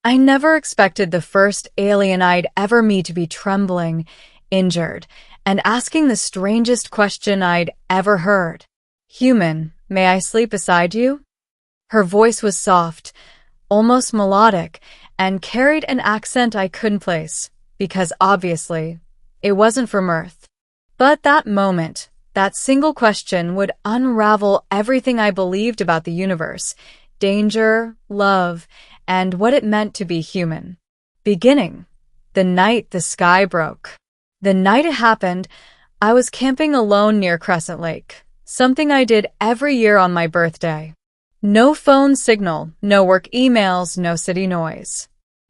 I never expected the first alien I'd ever meet to be trembling, injured, and asking the strangest question I'd ever heard. "Human, may I sleep beside you?" Her voice was soft, almost melodic, and carried an accent I couldn't place, because obviously, it wasn't from Earth. But that moment, that single question would unravel everything I believed about the universe, danger, love, and what it meant to be human. Beginning, the night the sky broke. The night it happened, I was camping alone near Crescent Lake, something I did every year on my birthday. No phone signal, no work emails, no city noise.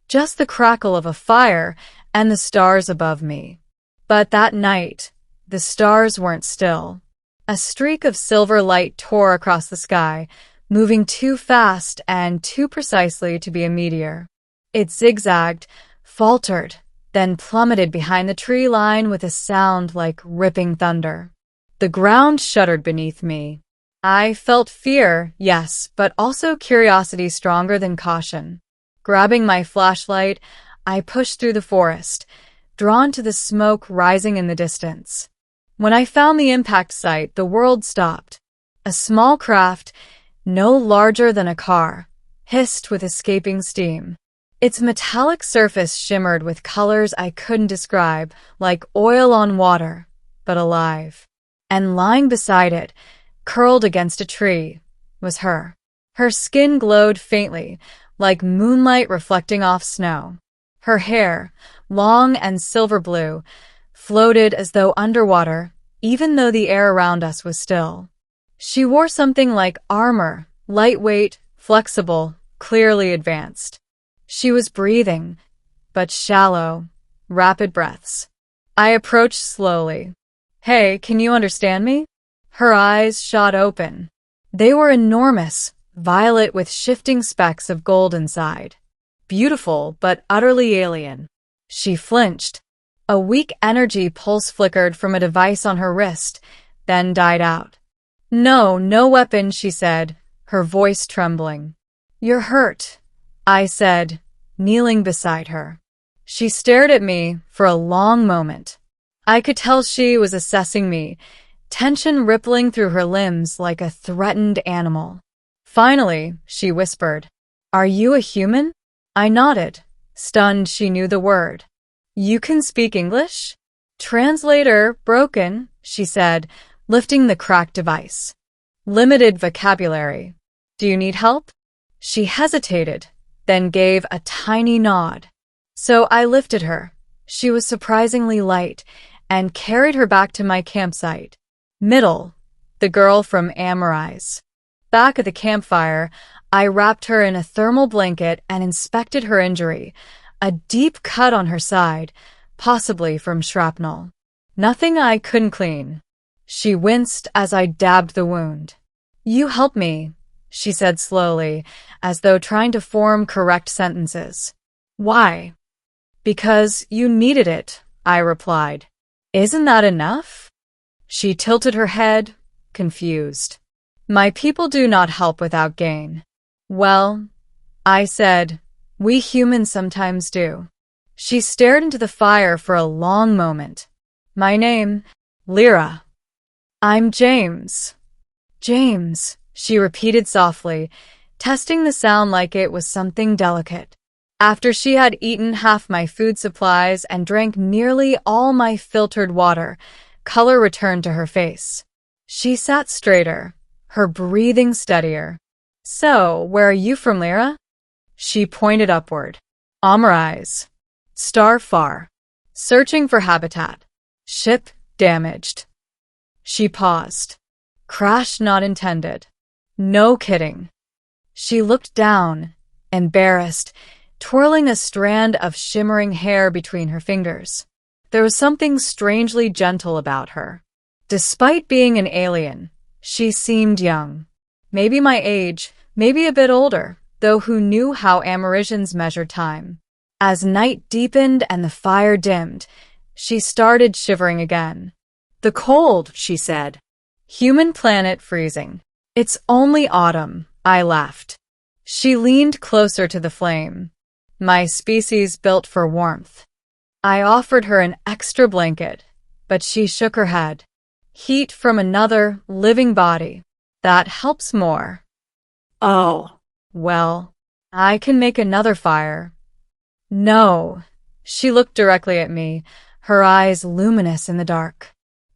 Just the crackle of a fire and the stars above me. But that night, the stars weren't still. A streak of silver light tore across the sky, moving too fast and too precisely to be a meteor. It zigzagged, faltered, then plummeted behind the tree line with a sound like ripping thunder. The ground shuddered beneath me. I felt fear, yes, but also curiosity stronger than caution. Grabbing my flashlight, I pushed through the forest, drawn to the smoke rising in the distance. When I found the impact site, the world stopped. A small craft, no larger than a car, hissed with escaping steam. Its metallic surface shimmered with colors I couldn't describe, like oil on water, but alive. And lying beside it, curled against a tree, was her. Her skin glowed faintly, like moonlight reflecting off snow. Her hair, long and silver blue, floated as though underwater, even though the air around us was still. She wore something like armor, lightweight, flexible, clearly advanced. She was breathing, but shallow, rapid breaths. I approached slowly. "Hey, can you understand me?" Her eyes shot open. They were enormous, violet with shifting specks of gold inside. Beautiful, but utterly alien. She flinched. A weak energy pulse flickered from a device on her wrist, then died out. "No, no weapon," she said, her voice trembling. "You're hurt," I said, kneeling beside her. She stared at me for a long moment. I could tell she was assessing me, tension rippling through her limbs like a threatened animal. Finally, she whispered, "Are you a human?" I nodded, stunned she knew the word. "You can speak English?" "Translator broken," she said, lifting the cracked device. "Limited vocabulary. Do you need help?" She hesitated, then gave a tiny nod. So I lifted her. She was surprisingly light, and carried her back to my campsite. Middle, the girl from Amorize. Back at the campfire, I wrapped her in a thermal blanket and inspected her injury, a deep cut on her side, possibly from shrapnel. Nothing I couldn't clean. She winced as I dabbed the wound. "You help me," she said slowly, as though trying to form correct sentences. "Why?" "Because you needed it," I replied. "Isn't that enough?" She tilted her head, confused. "My people do not help without gain." "Well," I said, "we humans sometimes do." She stared into the fire for a long moment. "My name, Lyra." "I'm James." "James," she repeated softly, testing the sound like it was something delicate. After she had eaten half my food supplies and drank nearly all my filtered water, color returned to her face. She sat straighter, her breathing steadier. "So, where are you from, Lyra?" She pointed upward. "Amorize. Star far. Searching for habitat. Ship damaged." She paused. "Crash not intended." "No kidding." She looked down, embarrassed, twirling a strand of shimmering hair between her fingers. There was something strangely gentle about her. Despite being an alien, she seemed young. Maybe my age, maybe a bit older, though who knew how Amerisians measured time. As night deepened and the fire dimmed, she started shivering again. "The cold," she said. "Human planet freezing." "It's only autumn," I laughed. She leaned closer to the flame. My species built for warmth. I offered her an extra blanket, but she shook her head. Heat from another living body. That helps more. Oh. Well, I can make another fire. No. She looked directly at me, her eyes luminous in the dark.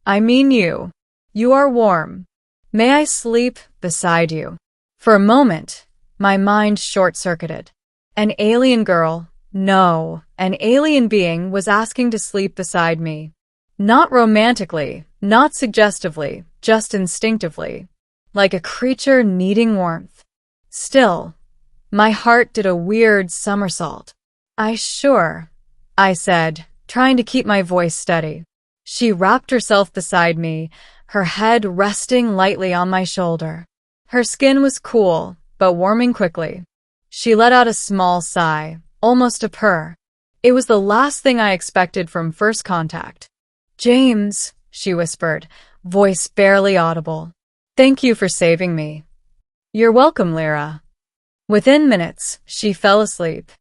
I mean you. You are warm. May I sleep beside you? For a moment, my mind short-circuited. An alien girl, no, an alien being was asking to sleep beside me. Not romantically, not suggestively, just instinctively, like a creature needing warmth. Still, my heart did a weird somersault. I said, trying to keep my voice steady. She wrapped herself beside me, her head resting lightly on my shoulder. Her skin was cool, but warming quickly. She let out a small sigh, almost a purr. It was the last thing I expected from first contact. James, she whispered, voice barely audible. Thank you for saving me. You're welcome, Lyra. Within minutes, she fell asleep.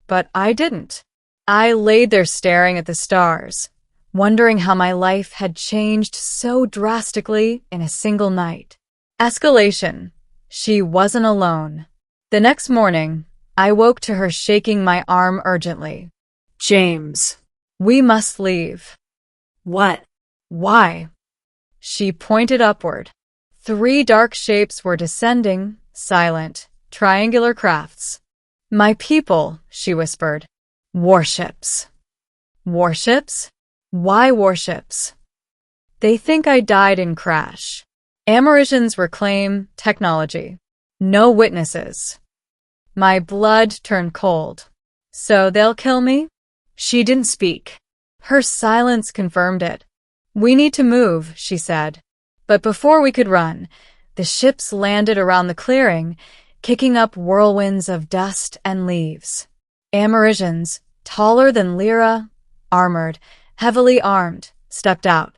But I didn't. I laid there staring at the stars, wondering how my life had changed so drastically in a single night. Escalation. She wasn't alone. The next morning, I woke to her shaking my arm urgently. James. We must leave. What? Why? She pointed upward. 3 dark shapes were descending, silent, triangular crafts. My people, she whispered. Warships. Warships? Why warships? They think I died in crash. Amerisians reclaim technology. No witnesses. My blood turned cold. So they'll kill me? She didn't speak. Her silence confirmed it. We need to move, she said. But before we could run, the ships landed around the clearing, kicking up whirlwinds of dust and leaves. Amerisians, taller than Lyra, armored, heavily armed, stepped out.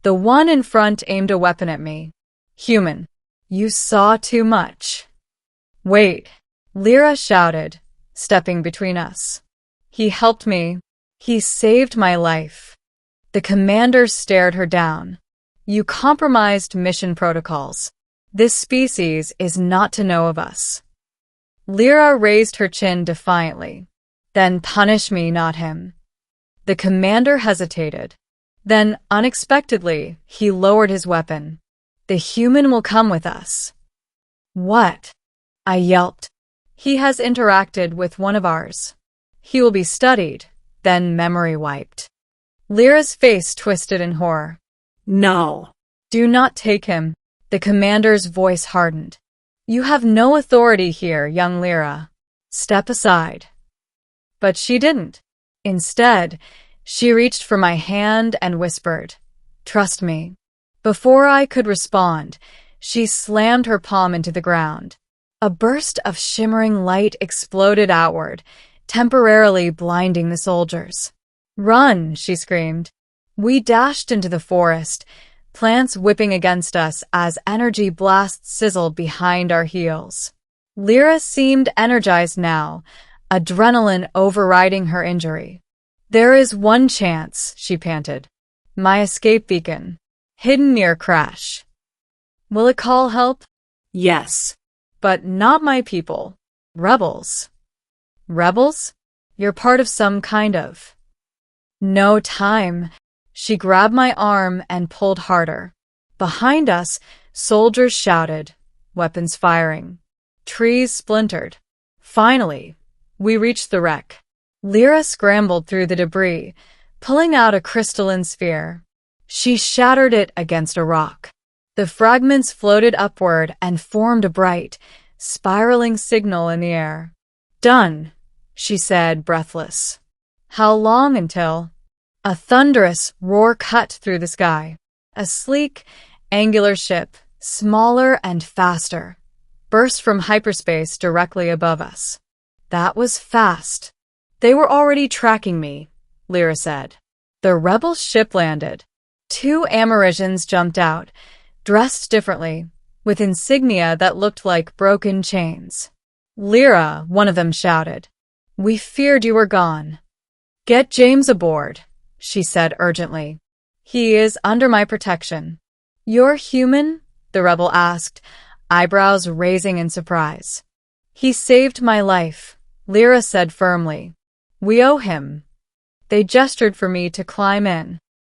The one in front aimed a weapon at me. Human, you saw too much. Wait, Lyra shouted, stepping between us. He helped me. He saved my life. The commander stared her down. You compromised mission protocols. This species is not to know of us. Lyra raised her chin defiantly. Then punish me, not him. The commander hesitated. Then, unexpectedly, he lowered his weapon. The human will come with us. What? I yelped. He has interacted with one of ours. He will be studied, then memory wiped. Lyra's face twisted in horror. No. Do not take him. The commander's voice hardened. You have no authority here, young Lyra. Step aside. But she didn't. Instead, she reached for my hand and whispered, Trust me. Before I could respond, she slammed her palm into the ground. A burst of shimmering light exploded outward, temporarily blinding the soldiers. Run, she screamed. We dashed into the forest, plants whipping against us as energy blasts sizzled behind our heels. Lyra seemed energized now, adrenaline overriding her injury. There is one chance, she panted. My escape beacon, hidden near crash. Will it call help? Yes. But not my people. Rebels. Rebels? You're part of some kind of. No time. She grabbed my arm and pulled harder. Behind us, soldiers shouted, weapons firing. Trees splintered. Finally, we reached the wreck. Lyra scrambled through the debris, pulling out a crystalline sphere. She shattered it against a rock. The fragments floated upward and formed a bright, spiraling signal in the air. Done, she said, breathless. How long until? A thunderous roar cut through the sky. A sleek, angular ship, smaller and faster, burst from hyperspace directly above us. That was fast. They were already tracking me, Lyra said. The rebel ship landed. 2 Amerisians jumped out, dressed differently, with insignia that looked like broken chains. Lyra, one of them shouted. We feared you were gone. Get James aboard, she said urgently. He is under my protection. You're human? The rebel asked, eyebrows raising in surprise. He saved my life, Lyra said firmly. We owe him. They gestured for me to climb in.